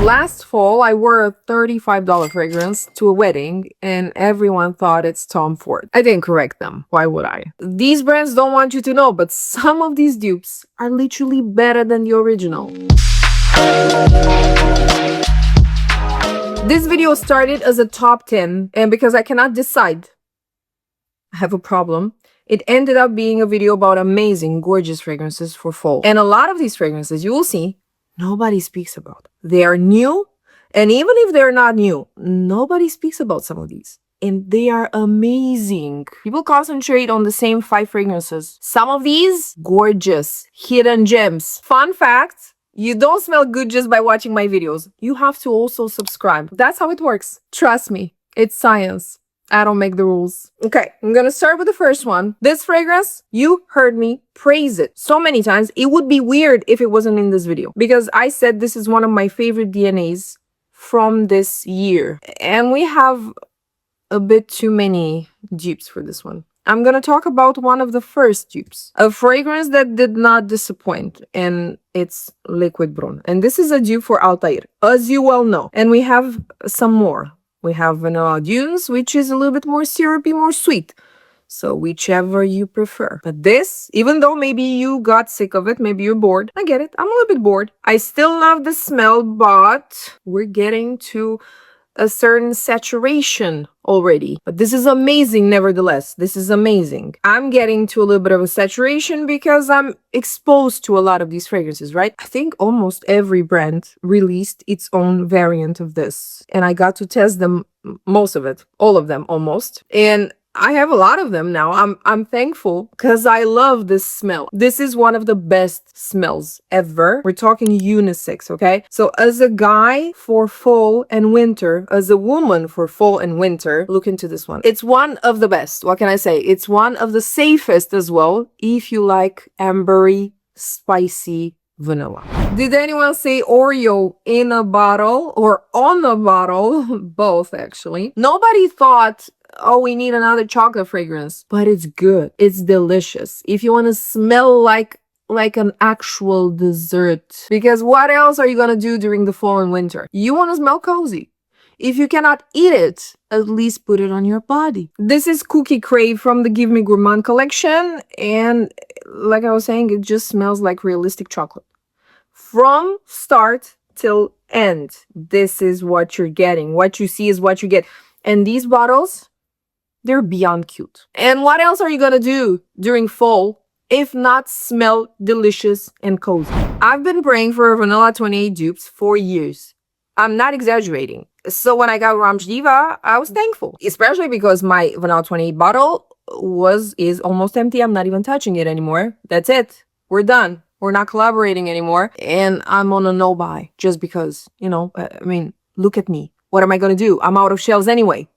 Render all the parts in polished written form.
Last fall, I wore a $35 fragrance to a wedding and everyone thought it's Tom Ford. I didn't correct them. Why would I? These brands don't want you to know, but some of these dupes are literally better than the original. This video started as a top 10, and because I cannot decide, I have a problem. It ended up being a video about amazing, gorgeous fragrances for fall. And a lot of these fragrances, you will see, nobody speaks about. They are new, and even if they're not new, nobody speaks about some of these. And they are amazing. People concentrate on the same 5 fragrances. Some of these, gorgeous, hidden gems. Fun fact, you don't smell good just by watching my videos. You have to also subscribe. That's how it works. Trust me, it's science. I don't make the rules. Okay, I'm gonna start with the first one. This fragrance, you heard me praise it so many times. It would be weird if it wasn't in this video because I said this is one of my favorite DNAs from this year. And we have a bit too many dupes for this one. I'm gonna talk about one of the first dupes. A fragrance that did not disappoint, and it's Liquid Brun. And this is a dupe for Altair, as you well know. And we have some more. We have Vanilla Dunes, which is a little bit more syrupy, more sweet. So whichever you prefer. But this, even though maybe you got sick of it, maybe you're bored. I get it. I'm a little bit bored. I still love the smell, but we're getting to a certain saturation already. But this is amazing nevertheless. This is amazing. I'm getting to a little bit of a saturation because I'm exposed to a lot of these fragrances, right? I think almost every brand released its own variant of this. And I got to test them, most of it, all of them almost. And I have a lot of them now. I'm thankful because I love this smell. This is one of the best smells ever. We're talking unisex, okay? So as a guy for fall and winter, as a woman for fall and winter, look into this one. It's one of the best. What can I say? It's one of the safest as well if you like ambery, spicy vanilla. Did anyone say Oreo in a bottle or on a bottle? Both, actually. Nobody thought, oh, we need another chocolate fragrance, but it's good. It's delicious. If you want to smell like an actual dessert, because what else are you going to do during the fall and winter? You want to smell cozy. If you cannot eat it, at least put it on your body. This is Cookie Crave from the Give Me Gourmand collection. And like I was saying, it just smells like realistic chocolate. From start till end, this is what you're getting. What you see is what you get. And these bottles, they're beyond cute. And what else are you gonna do during fall if not smell delicious and cozy? I've been praying for Vanilla 28 dupes for years. I'm not exaggerating. So when I got Ramsh Diva, I was thankful, especially because my Vanilla 28 bottle is almost empty. I'm not even touching it anymore. That's it. We're done. We're not collaborating anymore. And I'm on a no-buy just because, you know, I mean, look at me. What am I going to do? I'm out of shelves anyway.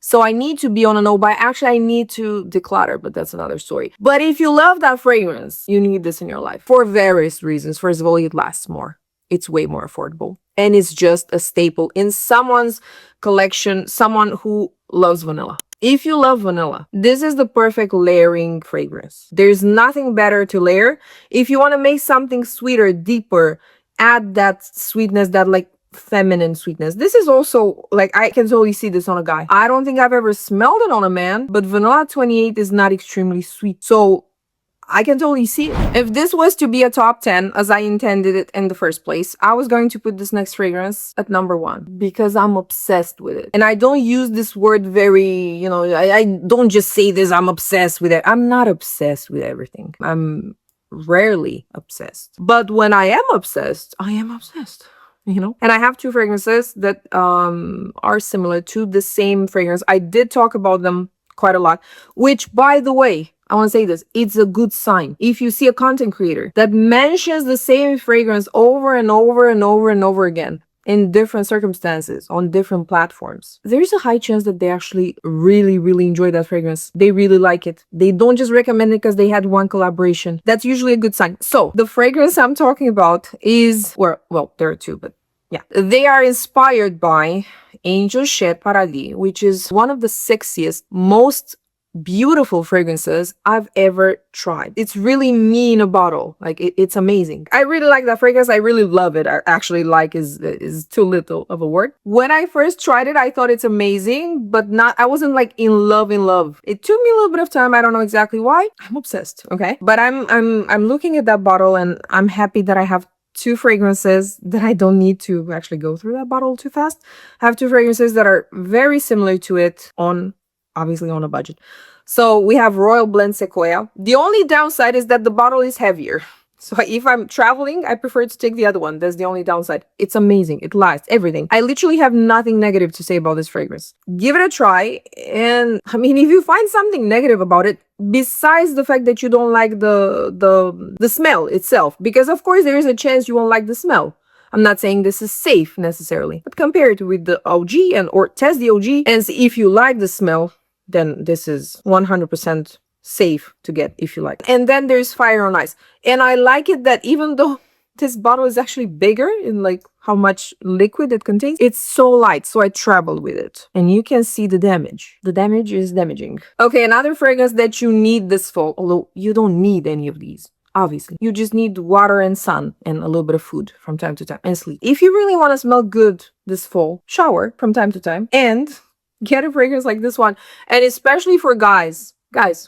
So I need to be on a no-buy. Actually, I need to declutter, but that's another story. But if you love that fragrance, you need this in your life for various reasons. First of all, it lasts more. It's way more affordable. And it's just a staple in someone's collection, someone who loves vanilla. If you love vanilla, this is the perfect layering fragrance. There's nothing better to layer. If you want to make something sweeter, deeper, add that sweetness, that like feminine sweetness. This is also like, I can totally see this on a guy. I don't think I've ever smelled it on a man, but Vanilla 28 is not extremely sweet. So I can totally see it. If this was to be a top 10, as I intended it in the first place, I was going to put this next fragrance at number 1 because I'm obsessed with it. And I don't use this word very, you know, I don't just say this, I'm obsessed with it. I'm not obsessed with everything. I'm rarely obsessed. But when I am obsessed, I am obsessed. You know, and I have 2 fragrances that are similar to the same fragrance. I did talk about them quite a lot, which, by the way, I want to say this, it's a good sign. If you see a content creator that mentions the same fragrance over and over and over and over again in different circumstances on different platforms, there's a high chance that they actually really enjoy that fragrance. They really like it. They don't just recommend it because they had one collaboration. That's usually a good sign. So the fragrance I'm talking about is, well, there are 2, but yeah, they are inspired by Angel Shed Paradis, which is one of the sexiest, most beautiful fragrances I've ever tried. It's really me in a bottle. Like it's amazing. I really like that fragrance. I really love it. I actually like is too little of a word. When I first tried it, I thought it's amazing, but not, I wasn't like in love. It took me a little bit of time. I don't know exactly why. I'm obsessed. Okay. But I'm looking at that bottle and I'm happy that I have two fragrances that I don't need to actually go through that bottle too fast. I have two fragrances that are very similar to it obviously on a budget. So we have Royal Blend Sequoia. The only downside is that the bottle is heavier. So if I'm traveling, I prefer to take the other one. That's the only downside. It's amazing. It lasts, everything. I literally have nothing negative to say about this fragrance. Give it a try. And I mean, if you find something negative about it, besides the fact that you don't like the smell itself, because of course there is a chance you won't like the smell. I'm not saying this is safe necessarily, but compare it with the OG or test the OG and see if you like the smell, then this is 100% safe to get if you like. And then there's Fire on Ice. And I like it that even though this bottle is actually bigger in like how much liquid it contains, it's so light, so I traveled with it. And you can see the damage. The damage is damaging. Okay, another fragrance that you need this fall, although you don't need any of these. Obviously, you just need water and sun and a little bit of food from time to time and sleep. If you really want to smell good this fall, shower from time to time and get a fragrance like this one. And especially for guys,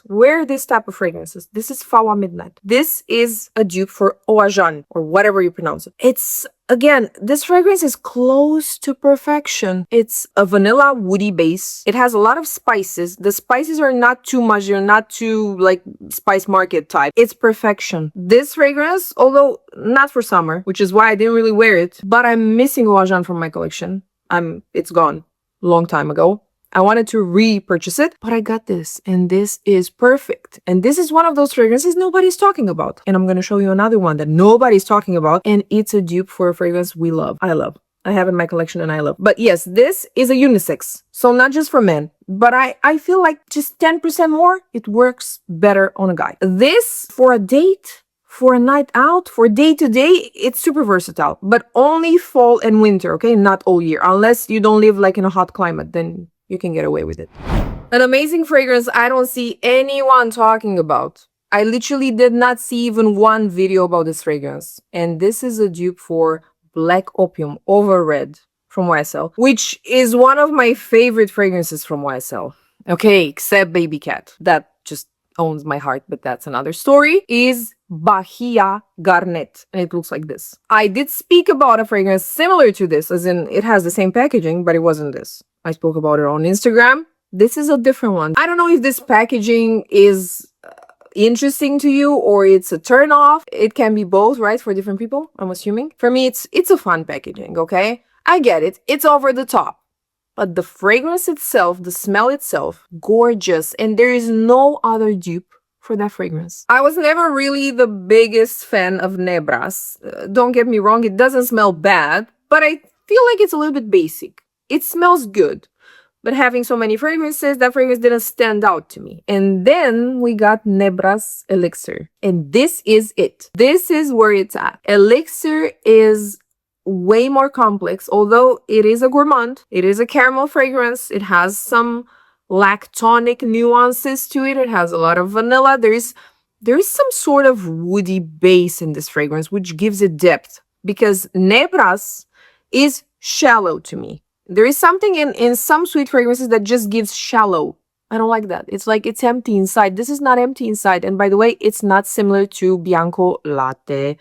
wear this type of fragrances. This is Fawah Midnight. This is a dupe for Oajan or whatever you pronounce it. It's, again, this fragrance is close to perfection. It's a vanilla woody base. It has a lot of spices. The spices are not too much. They're not too like spice market type. It's perfection. This fragrance, although not for summer, which is why I didn't really wear it, but I'm missing Oajan from my collection. It's gone long time ago. I wanted to repurchase it, but I got this, and this is perfect. And this is one of those fragrances nobody's talking about. And I'm going to show you another one that nobody's talking about, and it's a dupe for a fragrance we love. I love. I have in my collection and I love. But yes, this is a unisex, so not just for men. But I feel like just 10% more, it works better on a guy. This, for a date, for a night out, for day to day, it's super versatile. But only fall and winter, okay? Not all year. Unless you don't live like in a hot climate, then you can get away with it. An amazing fragrance I don't see anyone talking about. I literally did not see even one video about this fragrance. And this is a dupe for Black Opium Over Red from YSL, which is one of my favorite fragrances from YSL. Okay, except Baby Cat. That just owns my heart, but that's another story. Is Bahiya Garnet, and it looks like this. I did speak about a fragrance similar to this, as in it has the same packaging, but it wasn't this. I spoke about it on Instagram. This is a different one. I don't know if this packaging is interesting to you or it's a turn off. It can be both, right? For different people, I'm assuming. For me, it's a fun packaging, okay? I get it. It's over the top. But the fragrance itself, the smell itself, gorgeous. And there is no other dupe for that fragrance. I was never really the biggest fan of Nebras. Don't get me wrong, it doesn't smell bad, but I feel like it's a little bit basic. It smells good, but having so many fragrances, that fragrance didn't stand out to me. And then we got Nebras Elixir. And this is it. This is where it's at. Elixir is way more complex, although it is a gourmand. It is a caramel fragrance. It has some lactonic nuances to it. It has a lot of vanilla. There is some sort of woody base in this fragrance, which gives it depth, because Nebras is shallow to me. There is something in some sweet fragrances that just gives shallow. I don't like that. It's like it's empty inside. This is not empty inside. And by the way, it's not similar to Bianco Latte,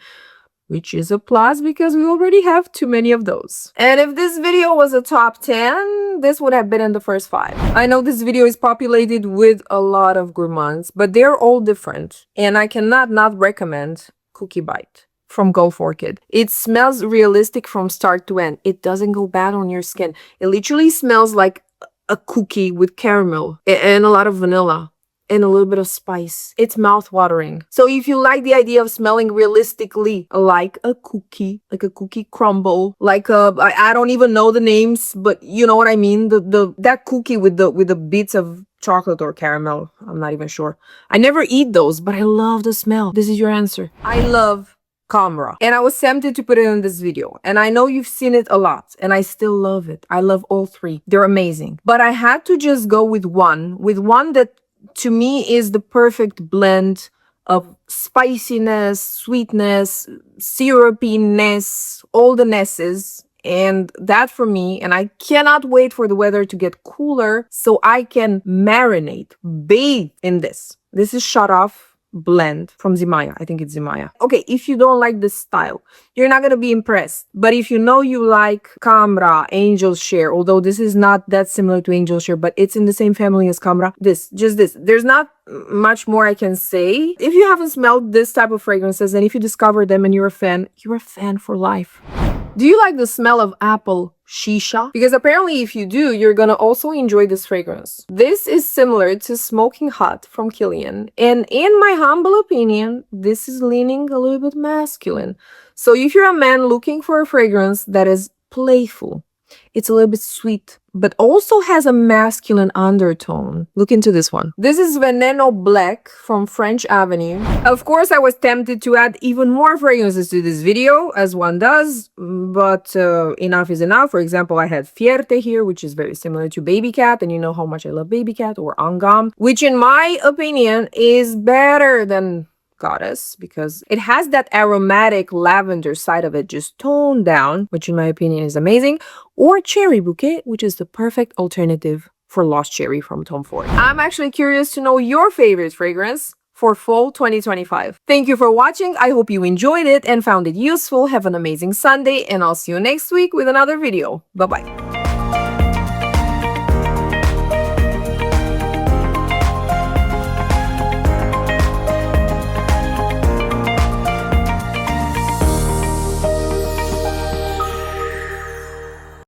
which is a plus because we already have too many of those. And if this video was a top 10, this would have been in the first 5. I know this video is populated with a lot of gourmands, but they're all different. And I cannot not recommend Cookie Bite from Gulf Orchid. It smells realistic from start to end. It doesn't go bad on your skin. It literally smells like a cookie with caramel and a lot of vanilla and a little bit of spice. It's mouth-watering. So if you like the idea of smelling realistically like a cookie crumble, like I don't even know the names, but you know what I mean, that cookie with the bits of chocolate or caramel, I'm not even sure. I never eat those, but I love the smell. This is your answer. I love Camera. And I was tempted to put it in this video. And I know you've seen it a lot. And I still love it. I love all 3. They're amazing. But I had to just go with one that to me is the perfect blend of spiciness, sweetness, syrupiness, all the nesses. And that for me, and I cannot wait for the weather to get cooler so I can marinate, bathe in this. This is Sharaf Blend from Zimaya. I think it's Zimaya. Okay, if you don't like this style, you're not gonna be impressed. But if you know you like Camra, Angel's Share, although this is not that similar to Angel's Share, but it's in the same family as Camra. Just this. There's not much more I can say. If you haven't smelled this type of fragrances, and if you discover them and you're a fan for life. Do you like the smell of apple shisha? Because apparently if you do, you're gonna also enjoy this fragrance. This is similar to Smoking Hot from Kilian. And in my humble opinion, this is leaning a little bit masculine. So if you're a man looking for a fragrance that is playful, it's a little bit sweet, but also has a masculine undertone. Look into this one. This is Veneno Black from French Avenue. Of course, I was tempted to add even more fragrances to this video, as one does, but enough is enough. For example, I had Fierte here, which is very similar to Baby Cat, and you know how much I love Baby Cat, or Angam, which in my opinion is better than Goddess, because it has that aromatic lavender side of it just toned down, which in my opinion is amazing, or Cherry Bouquet, which is the perfect alternative for Lost Cherry from Tom Ford. I'm actually curious to know your favorite fragrance for fall 2025. Thank you for watching. I hope you enjoyed it and found it useful. Have an amazing Sunday, and I'll see you next week with another video. Bye-bye.